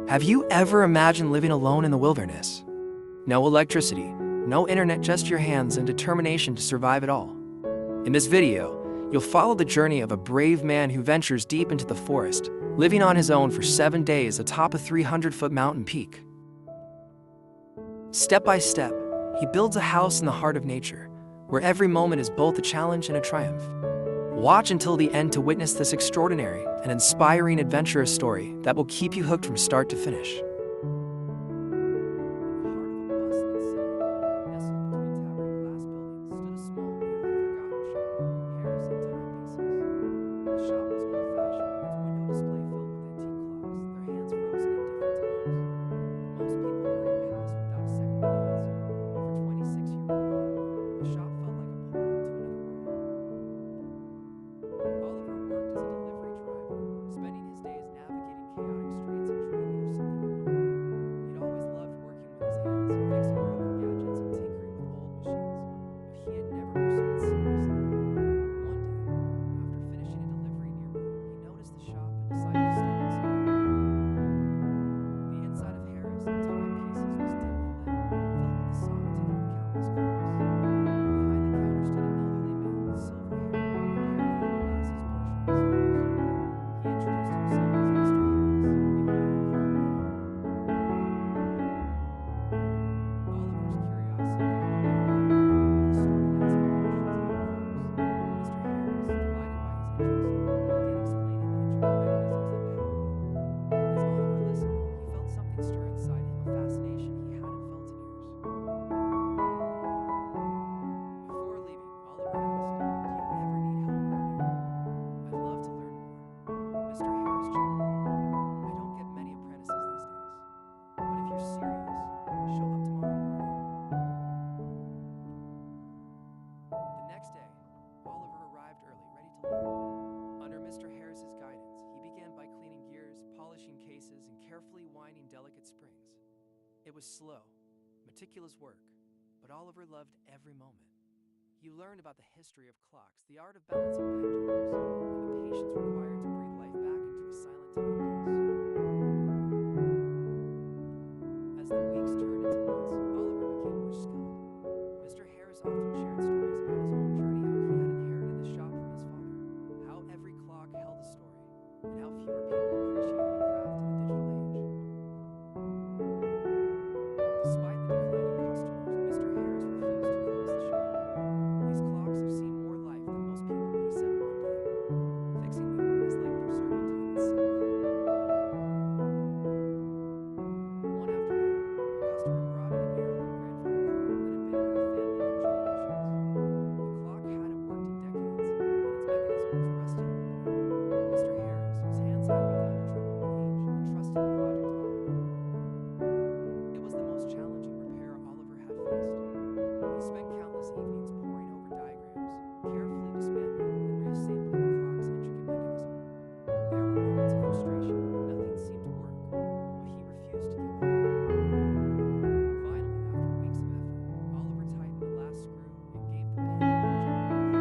Have you ever imagined living alone in the wilderness? No electricity, no internet, just your hands and determination to survive it all. In this video, you'll follow the journey of a brave man who ventures deep into the forest, living on his own for 7 days atop a 300-foot mountain peak. Step by step, he builds a house in the heart of nature, where every moment is both a challenge and a triumph. Watch until the end to witness this extraordinary and inspiring adventurous story that will keep you hooked from start to finish. Under Mr. Harris's guidance, he began by cleaning gears, polishing cases, and carefully winding delicate springs. It was slow, meticulous work, but Oliver loved every moment. He learned about the history of clocks, the art of balancing pendulums, and the patience required to breathe life back into a silent timepiece. As the weeks turned into months, Oliver became more skilled. Mr. Harris often shared stories about his own journey, how he had inherited the shop from his father, how every clock held a story, and how fewer people appreciated the craft in the digital age. Despite the declining customers, Mr. Harris refused to close the shop. These clocks have seen more life than most people, he said one day. Fixing them is like preserving time itself. One afternoon, a customer brought in an heirloom grandfather clock that had been in her family for generations. The clock hadn't worked in decades, and its mechanism was rusted and worn. Mr. Harris, whose hands had begun to tremble with age, entrusted the project to Oliver. It was the most challenging repair Oliver had faced. He spent countless evenings poring over diagrams, carefully dismantling and reassembling the clock's intricate mechanism. There were moments of frustration when nothing seemed to work, but he refused to give up. Finally, after weeks of effort, Oliver tightened the last screw and gave the pendulum a gentle push.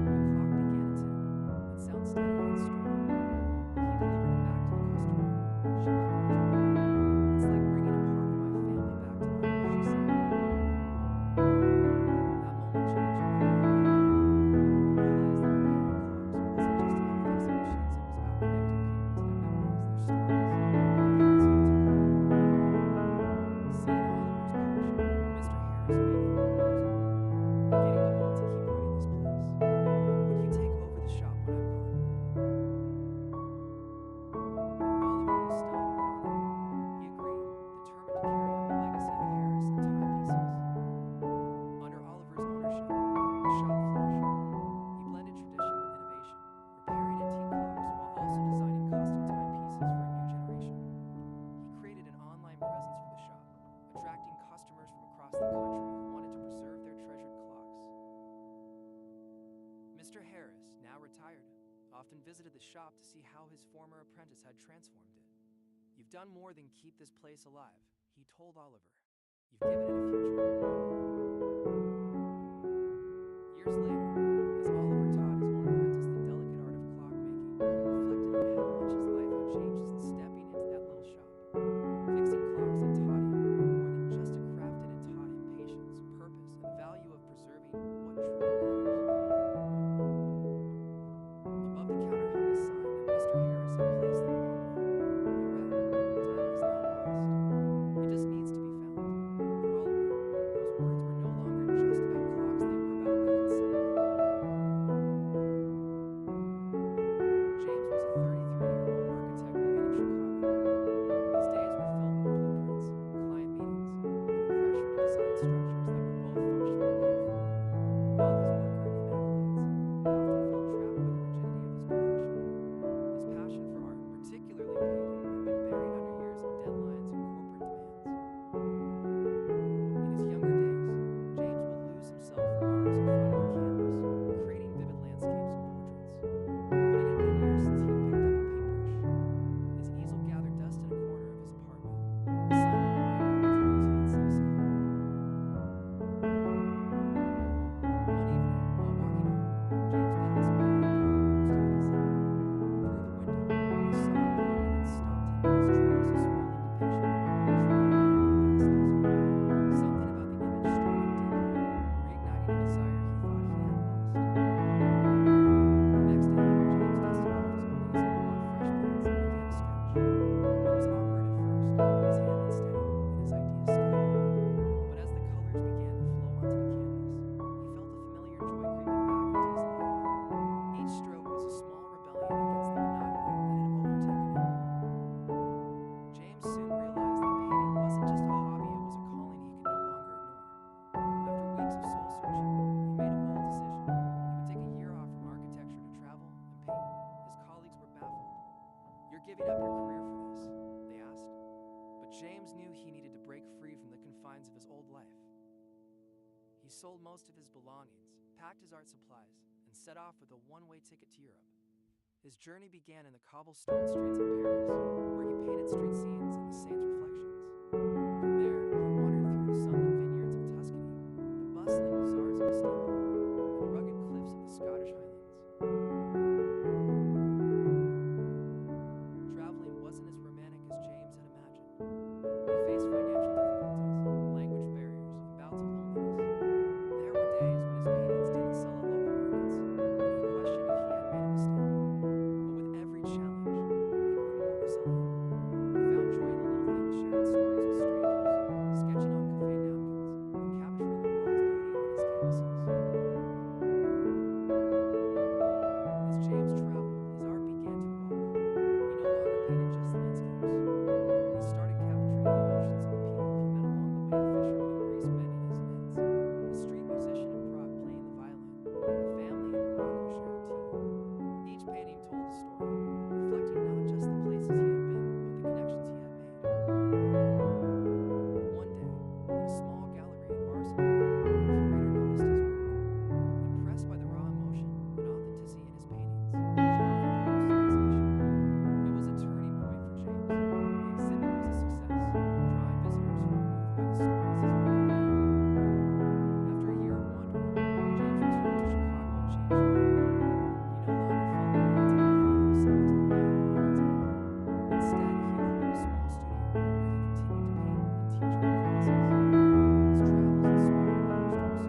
The clock began to tick and sound steady and strong. He delivered it back to the customer. She wept with joy. "It's like bringing a part of my family back to life," she said. That moment changed everything for Oliver. He realized that repairing clocks wasn't just about fixing machines, it was about connecting people to their memories, their stories, and the passage of time. Seeing Oliver's passion, Mr. Harris made him a proposal. "I'm getting too old to keep running this place. Would you take over the shop when I'm gone?" Oliver was stunned but honored. He agreed, determined to carry on the legacy of Harris and timepieces. Under Oliver's ownership, the shop flourished. He blended tradition with innovation, repairing antique clocks while also designing custom timepieces for a new generation. He created an online presence for the shop, attracting customers from across the country who wanted to preserve their treasured clocks. Mr. Harris, now retired, often visited the shop to see how his former apprentice had transformed it. "You've done more than keep this place alive," he told Oliver. "You've given it a future." Years later, as Oliver taught his own apprentice the delicate art of clockmaking, he reflected on how much his life had changed since stepping into that little shop. He sold most of his belongings, packed his art supplies, and set off with a one-way ticket to Europe. His journey began in the cobblestone streets of Paris, where he painted street scenes and the saints' reflections. From there, he wandered through the sunlit vineyards of Tuscany, the bustling bazaars of Istanbul, and the rugged cliffs of the Scottish Highlands. Traveling wasn't as romantic as James had imagined. He faced financial difficulties, language barriers, and bouts of loneliness. There were days when his paintings didn't sell at local markets, and he questioned if he had made a mistake. But with every challenge, he grew more resilient. He found joy in the little things, sharing stories with strangers, sketching on cafe napkins, and capturing the world's beauty on his canvases. As James traveled, his art began to evolve. He no longer painted just landscapes. He started capturing the emotions of the people he met along the way, a fisherman in Greece mending his nets, a street musician in Prague playing the violin, a family in Morocco sharing tea. Each painting told a story, reflecting not just the places he had been, but the connections he had made. One day, in a small gallery in Barcelona, a curator noticed his work. Impressed by the raw emotion and authenticity in his paintings, she offered to host an exhibition. It was a turning point for James. The exhibit was a success, drawing visitors who were moved by the stories his art conveyed. After a year of wandering, James returned to Chicago a changed man. He no longer felt the need to confine himself to the life of an architect. Instead, he opened a small studio where he continued to paint and teach art classes. His travels inspired others to pursue their passions,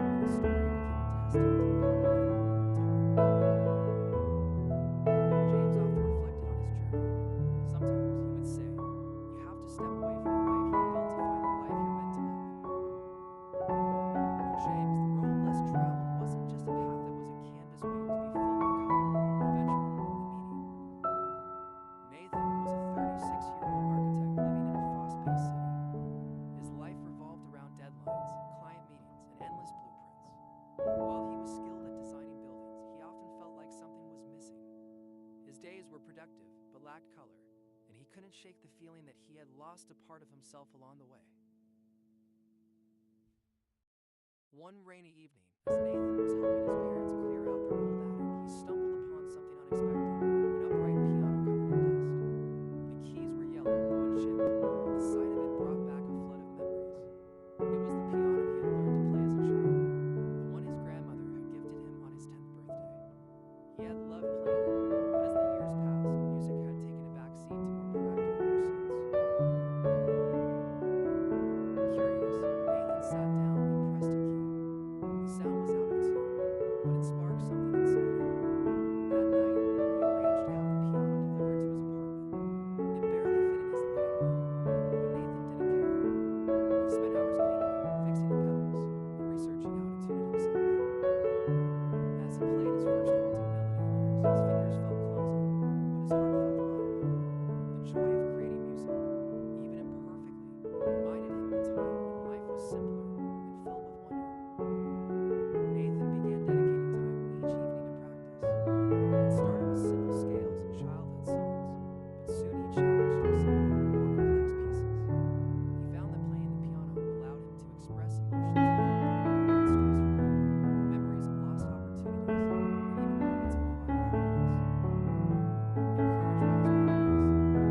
and his story became a testament to the power of following one's heart. James often reflected on his journey. Sometimes he would say, "You have to step away from the life you've built to find the life you're meant to live." For James, the road less traveled wasn't just a path, it was a canvas waiting to be filled with color, adventure, and meaning. Nathan was a 36-year-old architect living in a fast-paced city. His life revolved around deadlines, client meetings, and endless blueprints. While he was skilled at designing buildings, he often felt like something was missing. His days were productive, but lacked color, and he couldn't shake the feeling that he had lost a part of himself along the way. One rainy evening, as Nathan was helping his parents clear out their old attic, he stumbled upon something unexpected, an upright piano covered in dust. The keys were yellow, the wood chipped, but the sight of it brought back a flood of memories. It was the piano he had learned to play as a child, the one his grandmother had gifted him on his 10th birthday. He had loved playing it, but as the years passed, music had taken a back seat to more practical pursuits. Curious, Nathan sat down and pressed a key. The sound was out of tune, but it sparked something inside him. That night, he arranged to have the piano delivered to his apartment. It barely fit in his living room, but Nathan didn't care. He spent hours cleaning it, fixing the pedals, and researching how to tune it himself. As he played his first halting melody in years, his fingers felt clumsy, but his heart felt alive. The joy of creating music, even imperfectly, reminded him of a time when life was simpler and filled with wonder. Nathan began dedicating time each evening to practice. It started with simple scales and childhood songs, but soon he challenged himself with more complex pieces. He found that playing the piano allowed him to express emotions he couldn't put into words stress-free, memories of lost opportunities, and even moments of quiet happiness. Encouraged by his progress,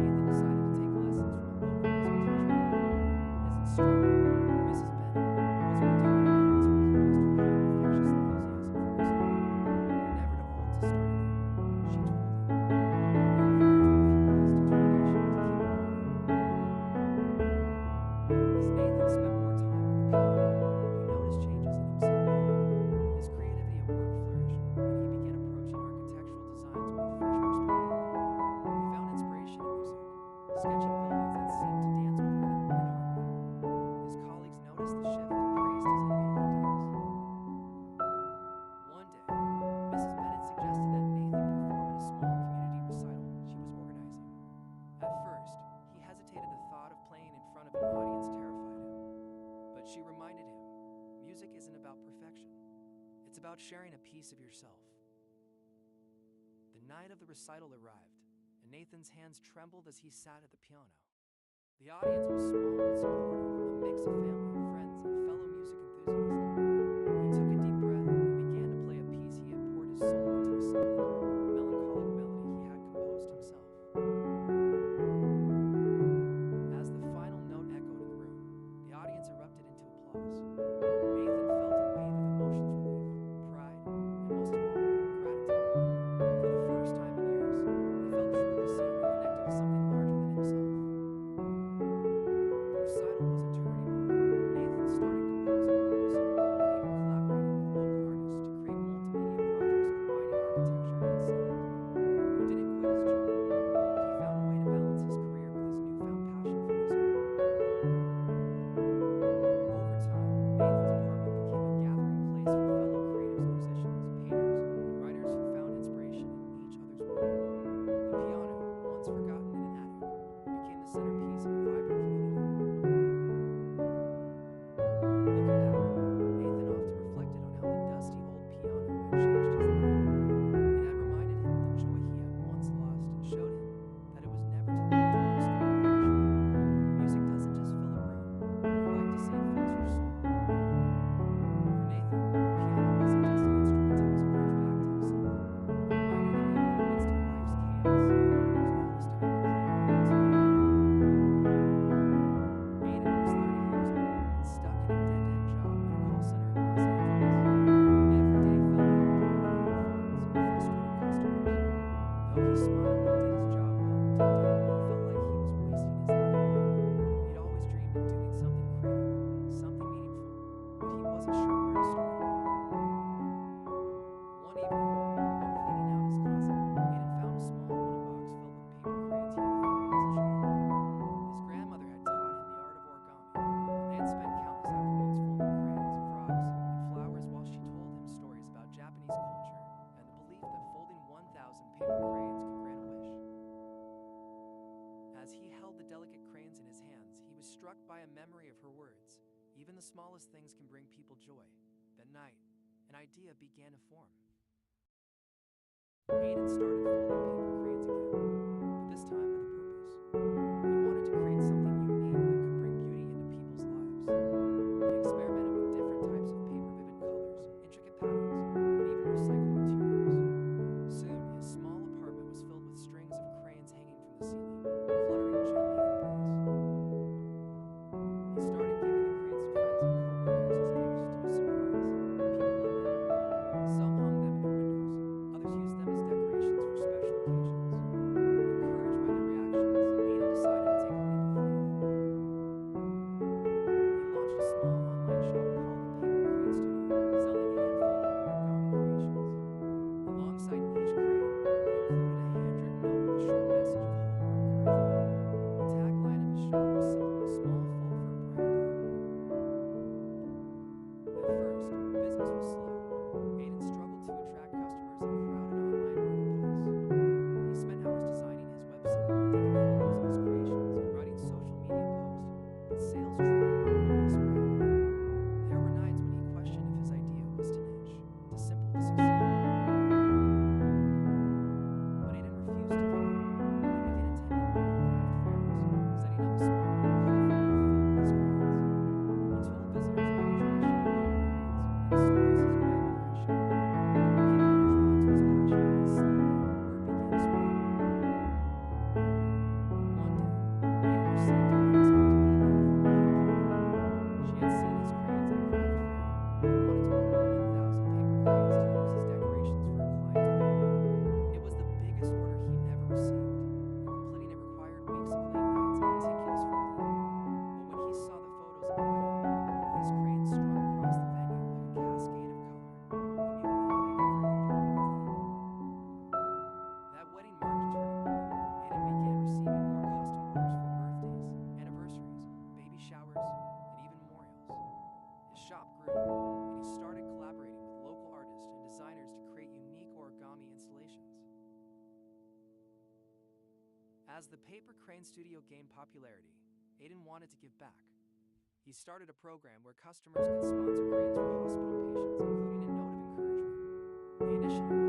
Nathan decided to take lessons from a local music teacher. His instructor, Mrs. Bennett, was a retired concert pianist who had an infectious enthusiasm for music. "You're never too old to start again," she told him. Her encouragement fueled his determination to keep improving. As Nathan spent more time with the piano, he noticed changes in himself. His creativity at work flourished, and he began approaching architectural designs with a fresh perspective. He found inspiration in music, sketching buildings that seemed to dance with rhythm and harmony. His colleagues noticed the shift and praised his innovative ideas. One day, Mrs. Bennett suggested that Nathan perform at a small community recital she was organizing. At first, he hesitated. The thought of playing in front of an audience terrified him. But she reminded him, music isn't about perfection. It's about sharing a piece of yourself. The night of the recital arrived, and Nathan's hands trembled as he sat at the piano. The audience was small but supportive, a mix of family, friends, and fellow music enthusiasts. As he held the delicate cranes in his hands, he was struck by a memory of her words. Even the smallest things can bring people joy. That night, an idea began to form. Aiden started folding paper cranes again, but this time with a purpose. He wanted to create something unique that could bring beauty into people's lives. He experimented with different types of paper, vivid colors, intricate patterns, and even recycled materials. Soon, his small apartment was filled with strings of cranes hanging from the ceiling, fluttering gently in the breeze. He started giving the cranes to friends and co-workers as gifts. To his surprise, people loved them. Some hung them in their windows, others used them as decorations for special occasions. Encouraged by their reactions, Aiden decided to take a leap of faith. He launched a small online shop called the Paper Crane Studio, selling hand-folded origami creations. Alongside each crane, he included a handwritten note with a short message of hope or encouragement. The tagline of his shop was simple: a small fold for a brighter day. At first, business was slow. Aiden struggled to attract customers in a crowded online marketplace. He spent hours designing his website, taking photos of his creations, and writing social media posts, but sales trickled in only sporadically. There were nights when he questioned if his idea was too niche, too simple to succeed. But Aiden refused to give up. He began attending local craft fairs, setting up a small, colorful booth filled with his cranes. He told visitors about the tradition of paper cranes and the stories his grandmother had shared. People were drawn to his passion, and slowly, word began to spread. One day, Aiden received an unexpected email from a wedding planner. She had seen his cranes at a craft fair and wanted to order 1,000 paper cranes to use as decorations for a client's wedding. It was the biggest order he ever received, and completing it required weeks of late nights and meticulous folding. But when he saw the photos of the wedding, with his cranes strung across the venue like a cascade of color, he knew all the effort had been worth it. That wedding marked a turning point. Aiden began receiving more custom orders for birthdays, anniversaries, baby showers, and even memorials. His shop grew, and he started collaborating with local artists and designers to create unique origami installations. As the Paper Crane Studio gained popularity, Aiden wanted to give back. He started a program where customers could sponsor cranes for hospital patients, including a note of encouragement. The initiative,